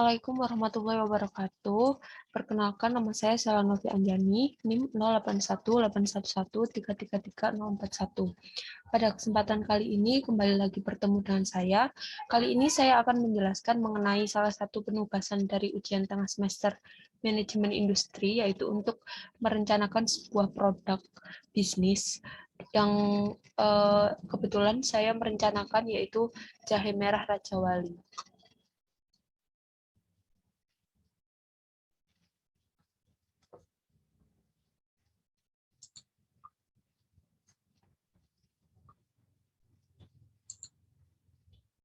Assalamualaikum warahmatullahi wabarakatuh. Perkenalkan, nama saya Sela Novi Anjani, NIM 081811333041. Pada kesempatan kali ini, kembali lagi bertemu dengan saya. Kali ini saya akan menjelaskan mengenai salah satu penugasan dari ujian tengah semester manajemen industri, yaitu untuk merencanakan sebuah produk bisnis yang kebetulan saya merencanakan, yaitu jahe merah Raja Wali.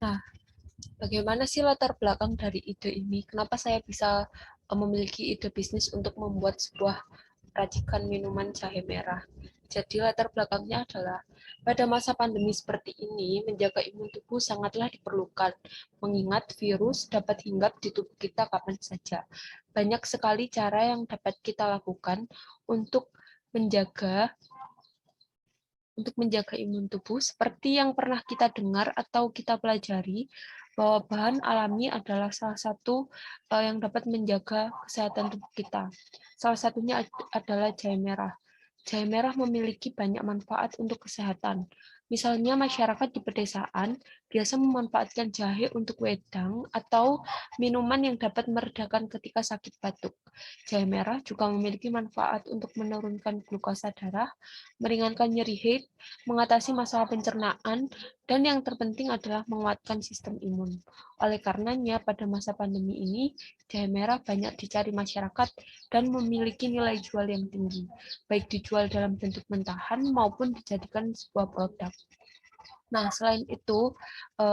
Nah, bagaimana sih latar belakang dari ide ini? Kenapa saya bisa memiliki ide bisnis untuk membuat sebuah racikan minuman jahe merah? Jadi latar belakangnya adalah pada masa pandemi seperti ini, menjaga imun tubuh sangatlah diperlukan, mengingat virus dapat hinggap di tubuh kita kapan saja. Banyak sekali cara yang dapat kita lakukan untuk menjaga imun tubuh, seperti yang pernah kita dengar atau kita pelajari, bahwa bahan alami adalah salah satu yang dapat menjaga kesehatan tubuh kita. Salah satunya adalah jahe merah. Jahe merah memiliki banyak manfaat untuk kesehatan. Misalnya masyarakat di pedesaan biasa memanfaatkan jahe untuk wedang atau minuman yang dapat meredakan ketika sakit batuk. Jahe merah juga memiliki manfaat untuk menurunkan glukosa darah, meringankan nyeri head, mengatasi masalah pencernaan, dan yang terpenting adalah menguatkan sistem imun. Oleh karenanya, pada masa pandemi ini, jahe merah banyak dicari masyarakat dan memiliki nilai jual yang tinggi, baik dijual dalam bentuk mentahan maupun dijadikan sebuah produk. Nah, selain itu,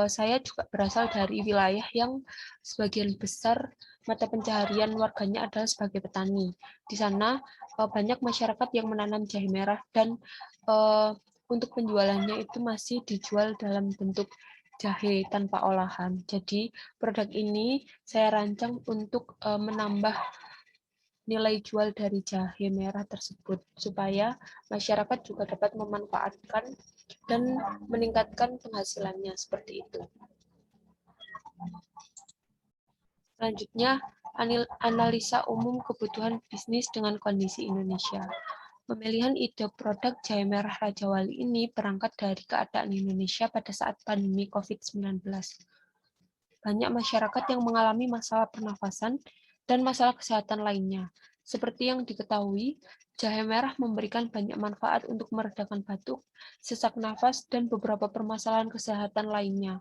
saya juga berasal dari wilayah yang sebagian besar mata pencaharian warganya adalah sebagai petani. Di sana banyak masyarakat yang menanam jahe merah dan untuk penjualannya itu masih dijual dalam bentuk jahe tanpa olahan. Jadi, produk ini saya rancang untuk menambah nilai jual dari jahe merah tersebut supaya masyarakat juga dapat memanfaatkan dan meningkatkan penghasilannya seperti itu. Selanjutnya, analisa umum kebutuhan bisnis dengan kondisi Indonesia. Pemilihan ide produk jahe merah Raja Wali ini berangkat dari keadaan Indonesia pada saat pandemi COVID-19. Banyak masyarakat yang mengalami masalah pernafasan dan masalah kesehatan lainnya. Seperti yang diketahui, jahe merah memberikan banyak manfaat untuk meredakan batuk, sesak nafas, dan beberapa permasalahan kesehatan lainnya.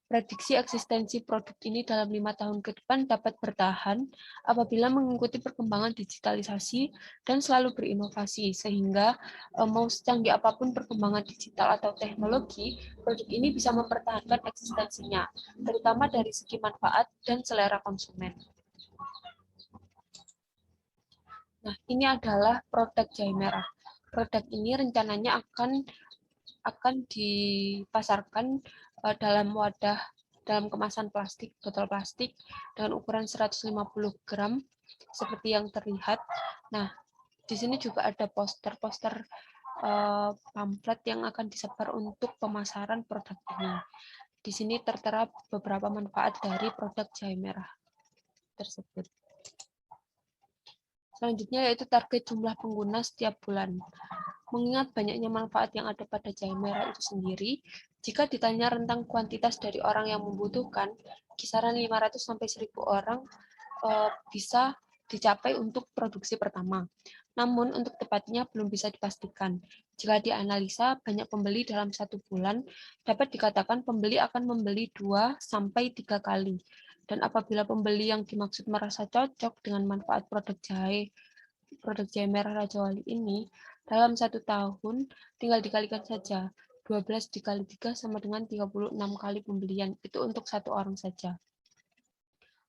Prediksi eksistensi produk ini dalam 5 tahun ke depan dapat bertahan apabila mengikuti perkembangan digitalisasi dan selalu berinovasi, sehingga mau secanggih apapun perkembangan digital atau teknologi, produk ini bisa mempertahankan eksistensinya, terutama dari segi manfaat dan selera konsumen. Nah, ini adalah produk jahe merah. Produk ini rencananya akan dipasarkan dalam kemasan plastik, botol plastik dengan ukuran 150 gram seperti yang terlihat. Nah, di sini juga ada poster-poster pamflet yang akan disebar untuk pemasaran produk ini. Di sini tertera beberapa manfaat dari produk jahe merah tersebut. Selanjutnya yaitu target jumlah pengguna setiap bulan. Mengingat banyaknya manfaat yang ada pada jahe merah itu sendiri, jika ditanya rentang kuantitas dari orang yang membutuhkan, kisaran 500 sampai 1.000 orang bisa dicapai untuk produksi pertama. Namun untuk tepatnya belum bisa dipastikan. Jika dianalisa banyak pembeli dalam 1 bulan, dapat dikatakan pembeli akan membeli 2 sampai 3 kali. Dan apabila pembeli yang dimaksud merasa cocok dengan manfaat produk jahe merah Raja Wali ini, dalam 1 tahun tinggal dikalikan saja. 12 dikali 3 sama dengan 36 kali pembelian. Itu untuk 1 orang saja.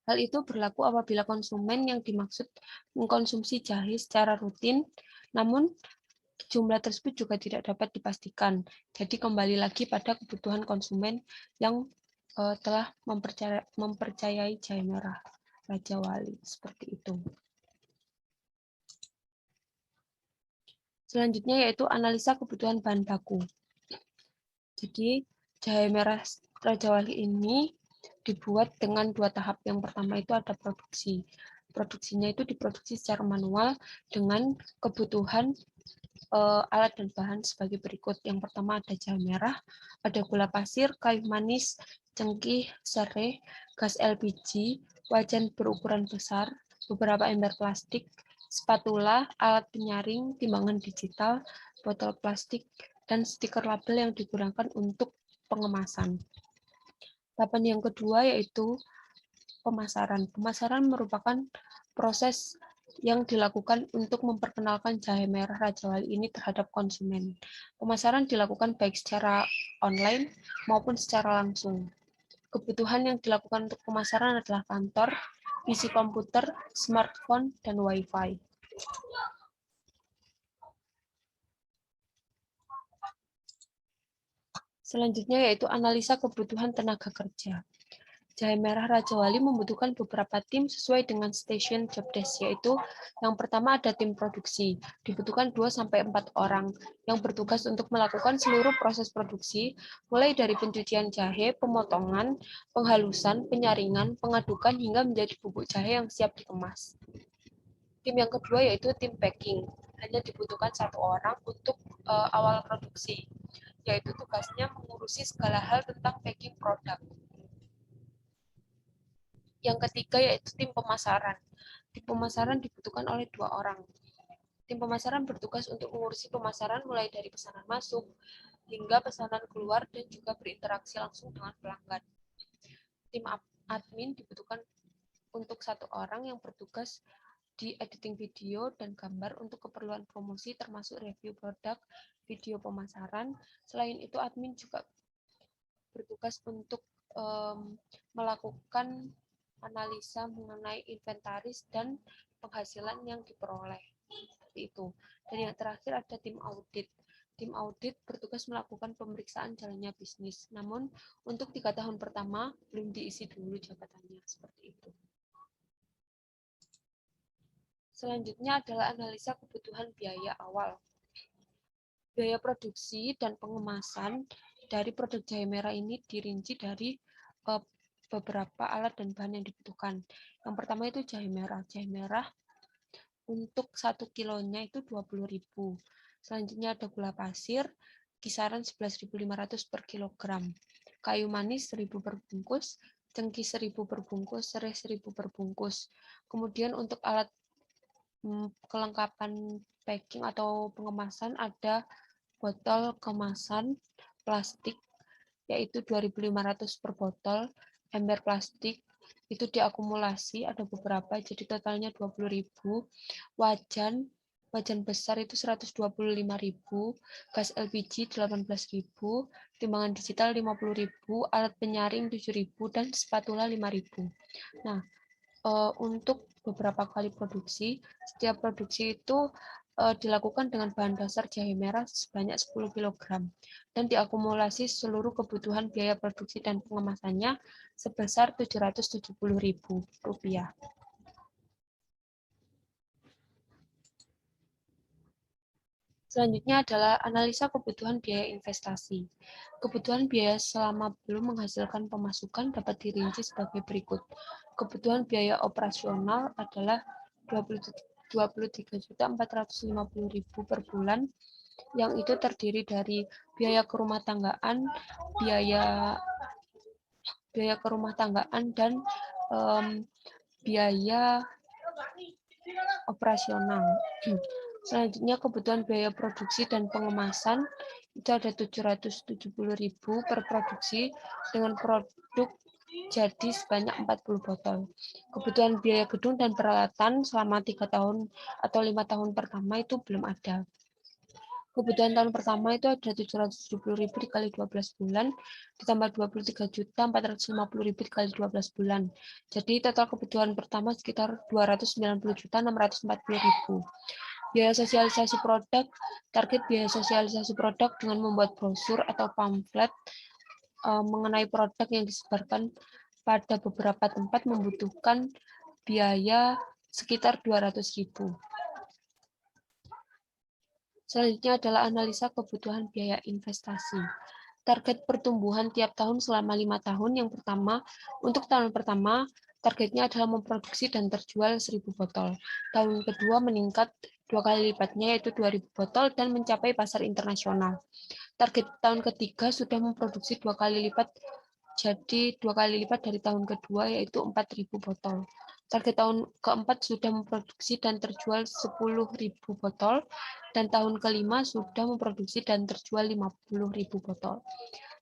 Hal itu berlaku apabila konsumen yang dimaksud mengkonsumsi jahe secara rutin, namun jumlah tersebut juga tidak dapat dipastikan. Jadi kembali lagi pada kebutuhan konsumen yang telah mempercayai jahe merah Raja Wali. Seperti itu. Selanjutnya yaitu analisa kebutuhan bahan baku. Jadi jahe merah Raja Wali ini dibuat dengan 2 tahap. Yang pertama itu ada produksi. Produksinya itu diproduksi secara manual dengan kebutuhan alat dan bahan sebagai berikut. Yang pertama ada jahe merah, ada gula pasir, kayu manis, cengkih, serai, gas LPG, wajan berukuran besar, beberapa ember plastik, spatula, alat penyaring, timbangan digital, botol plastik, dan stiker label yang digunakan untuk pengemasan. Tahapan yang kedua yaitu pemasaran. Pemasaran merupakan proses yang dilakukan untuk memperkenalkan jahe merah Raja Wali ini terhadap konsumen. Pemasaran dilakukan baik secara online maupun secara langsung. Kebutuhan yang dilakukan untuk pemasaran adalah kantor, PC komputer, smartphone, dan Wi-Fi. Selanjutnya yaitu analisa kebutuhan tenaga kerja. Jahe merah Raja Wali membutuhkan beberapa tim sesuai dengan station job desk, yaitu yang pertama ada tim produksi, dibutuhkan 2-4 orang yang bertugas untuk melakukan seluruh proses produksi, mulai dari pencucian jahe, pemotongan, penghalusan, penyaringan, pengadukan, hingga menjadi bubuk jahe yang siap dikemas. Tim yang kedua yaitu tim packing, hanya dibutuhkan 1 orang untuk awal produksi, yaitu tugasnya mengurusi segala hal tentang packing produk. Yang ketiga yaitu tim pemasaran. Tim pemasaran dibutuhkan oleh 2 orang. Tim pemasaran bertugas untuk mengurusi pemasaran mulai dari pesanan masuk hingga pesanan keluar dan juga berinteraksi langsung dengan pelanggan. Tim admin dibutuhkan untuk 1 orang yang bertugas di editing video dan gambar untuk keperluan promosi termasuk review produk, video pemasaran. Selain itu admin juga bertugas untuk melakukan analisa mengenai inventaris dan penghasilan yang diperoleh. Seperti itu. Dan yang terakhir ada tim audit. Tim audit bertugas melakukan pemeriksaan jalannya bisnis. Namun untuk 3 tahun pertama belum diisi dulu jabatannya. Seperti itu. Selanjutnya adalah analisa kebutuhan biaya awal. Biaya produksi dan pengemasan dari produk jahe merah ini dirinci dari beberapa alat dan bahan yang dibutuhkan. Yang pertama itu jahe merah. Jahe merah untuk 1 kilonya itu 20.000. Selanjutnya ada gula pasir, kisaran 11.500 per kilogram. Kayu manis 1.000 per bungkus, cengkih 1.000 per bungkus, serai 1.000 per bungkus. Kemudian untuk alat kelengkapan packing atau pengemasan ada botol kemasan plastik yaitu 2.500 per botol, ember plastik itu diakumulasi ada beberapa jadi totalnya 20.000, wajan besar itu 125.000, gas LPG 18.000, timbangan digital 50.000, alat penyaring 7.000 dan spatula 5.000. Nah, untuk beberapa kali produksi, setiap produksi itu dilakukan dengan bahan dasar jahe merah sebanyak 10 kg dan diakumulasi seluruh kebutuhan biaya produksi dan pengemasannya sebesar Rp770.000. Selanjutnya adalah analisa kebutuhan biaya investasi. Kebutuhan biaya selama belum menghasilkan pemasukan dapat dirinci sebagai berikut. Kebutuhan biaya operasional adalah 23.450.000 per bulan, yang itu terdiri dari biaya kerumah tanggaan, biaya kerumah tanggaan dan biaya operasional. Selanjutnya kebutuhan biaya produksi dan pengemasan itu ada 770.000 per produksi dengan produk jadi sebanyak 40 botol. Kebutuhan biaya gedung dan peralatan selama 3 tahun atau 5 tahun pertama itu belum ada. Kebutuhan tahun pertama itu ada 770.000 dikali 12 bulan, ditambah 23.450.000 dikali 12 bulan. Jadi total kebutuhan pertama sekitar 290.640.000. Biaya sosialisasi produk, target biaya sosialisasi produk dengan membuat brosur atau pamflet mengenai produk yang disebarkan pada beberapa tempat membutuhkan biaya sekitar 200.000. Selanjutnya adalah analisa kebutuhan biaya investasi. target pertumbuhan tiap tahun selama 5 tahun. Yang pertama, untuk tahun pertama, targetnya adalah memproduksi dan terjual 1.000 botol. Tahun kedua meningkat 2 kali lipatnya, yaitu 2.000 botol, dan mencapai pasar internasional. Target tahun ketiga sudah memproduksi 2 kali lipat, jadi 2 kali lipat dari tahun kedua, yaitu 4.000 botol. Target tahun keempat sudah memproduksi dan terjual 10.000 botol, dan tahun kelima sudah memproduksi dan terjual 50.000 botol.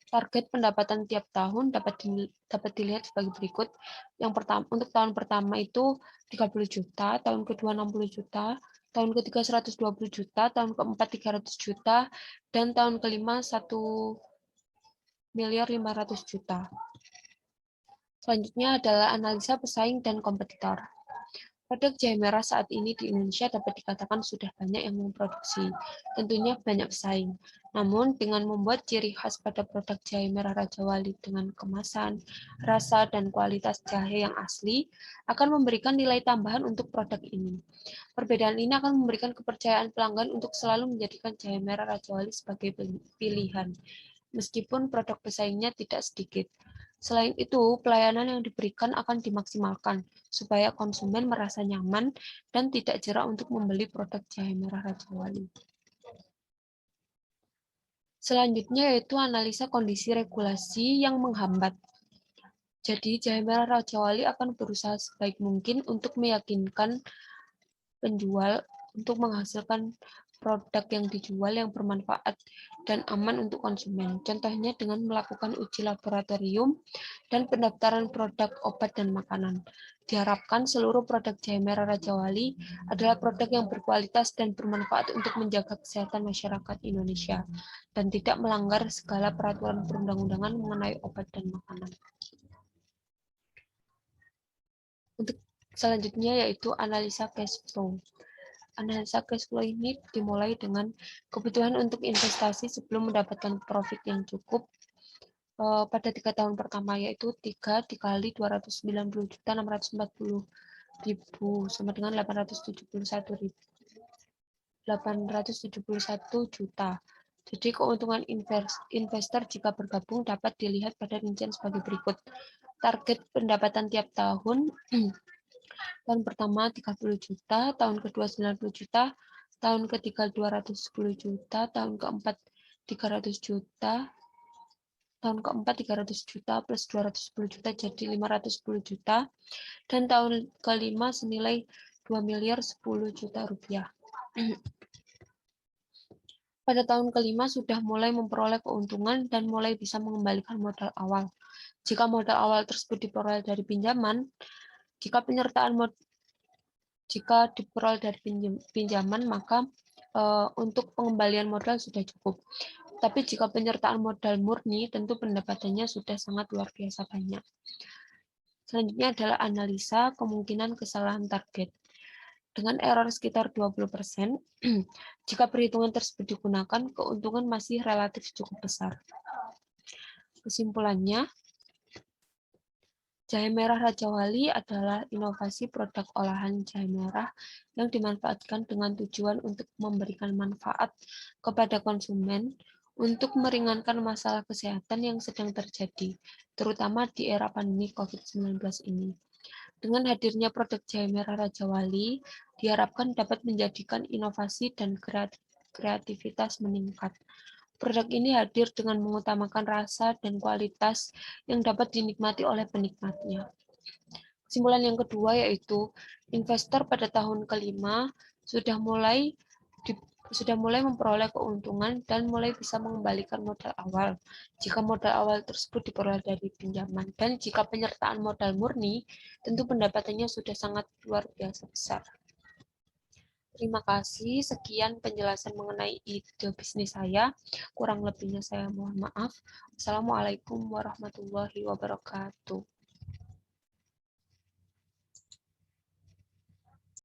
Target pendapatan tiap tahun dapat dilihat sebagai berikut. Yang pertama, untuk tahun pertama itu 30 juta, tahun kedua 60 juta, tahun ketiga 120 juta, tahun keempat 300 juta, dan tahun kelima 1.500.000.000 juta. Selanjutnya adalah analisa pesaing dan kompetitor. Produk jahe merah saat ini di Indonesia dapat dikatakan sudah banyak yang memproduksi, tentunya banyak pesaing. Namun, dengan membuat ciri khas pada produk jahe merah Raja Wali dengan kemasan, rasa, dan kualitas jahe yang asli, akan memberikan nilai tambahan untuk produk ini. Perbedaan ini akan memberikan kepercayaan pelanggan untuk selalu menjadikan jahe merah Raja Wali sebagai pilihan, meskipun produk pesaingnya tidak sedikit. Selain itu, pelayanan yang diberikan akan dimaksimalkan supaya konsumen merasa nyaman dan tidak jera untuk membeli produk jahe merah Raja Wali. Selanjutnya yaitu analisa kondisi regulasi yang menghambat. Jadi, jahe merah Raja Wali akan berusaha sebaik mungkin untuk meyakinkan penjual untuk menghasilkan produk yang dijual yang bermanfaat dan aman untuk konsumen. Contohnya dengan melakukan uji laboratorium dan pendaftaran produk obat dan makanan. Diharapkan seluruh produk jahe merah Raja Wali adalah produk yang berkualitas dan bermanfaat untuk menjaga kesehatan masyarakat Indonesia dan tidak melanggar segala peraturan perundang-undangan mengenai obat dan makanan. Untuk selanjutnya yaitu analisa cash flow. Analisa cash flow ini dimulai dengan kebutuhan untuk investasi sebelum mendapatkan profit yang cukup pada 3 tahun pertama, yaitu 3 dikali 290 juta 640 ribu sama dengan 871 juta. Jadi keuntungan investor jika bergabung dapat dilihat pada rincian sebagai berikut. Target pendapatan tiap tahun tahun pertama 30 juta, tahun kedua 90 juta, tahun ketiga 210 juta, tahun keempat 300 juta, tahun keempat 300 juta plus 210 juta jadi 510 juta, dan tahun kelima senilai 2.010.000.000 rupiah. Pada tahun kelima sudah mulai memperoleh keuntungan dan mulai bisa mengembalikan modal awal. Jika modal awal tersebut diperoleh dari pinjaman, jika diperoleh dari pinjaman, maka untuk pengembalian modal sudah cukup. Tapi jika penyertaan modal murni, tentu pendapatannya sudah sangat luar biasa banyak. Selanjutnya adalah analisa kemungkinan kesalahan target. Dengan error sekitar 20%, jika perhitungan tersebut digunakan, keuntungan masih relatif cukup besar. Kesimpulannya, jahe merah Raja Wali adalah inovasi produk olahan jahe merah yang dimanfaatkan dengan tujuan untuk memberikan manfaat kepada konsumen untuk meringankan masalah kesehatan yang sedang terjadi, terutama di era pandemi COVID-19 ini. Dengan hadirnya produk jahe merah Raja Wali, diharapkan dapat menjadikan inovasi dan kreativitas meningkat. Produk ini hadir dengan mengutamakan rasa dan kualitas yang dapat dinikmati oleh penikmatnya. Kesimpulan yang kedua yaitu investor pada tahun kelima sudah mulai memperoleh keuntungan dan mulai bisa mengembalikan modal awal. Jika modal awal tersebut diperoleh dari pinjaman dan jika penyertaan modal murni, tentu pendapatannya sudah sangat luar biasa besar. Terima kasih. Sekian penjelasan mengenai ide bisnis saya. Kurang lebihnya saya mohon maaf. Assalamualaikum warahmatullahi wabarakatuh.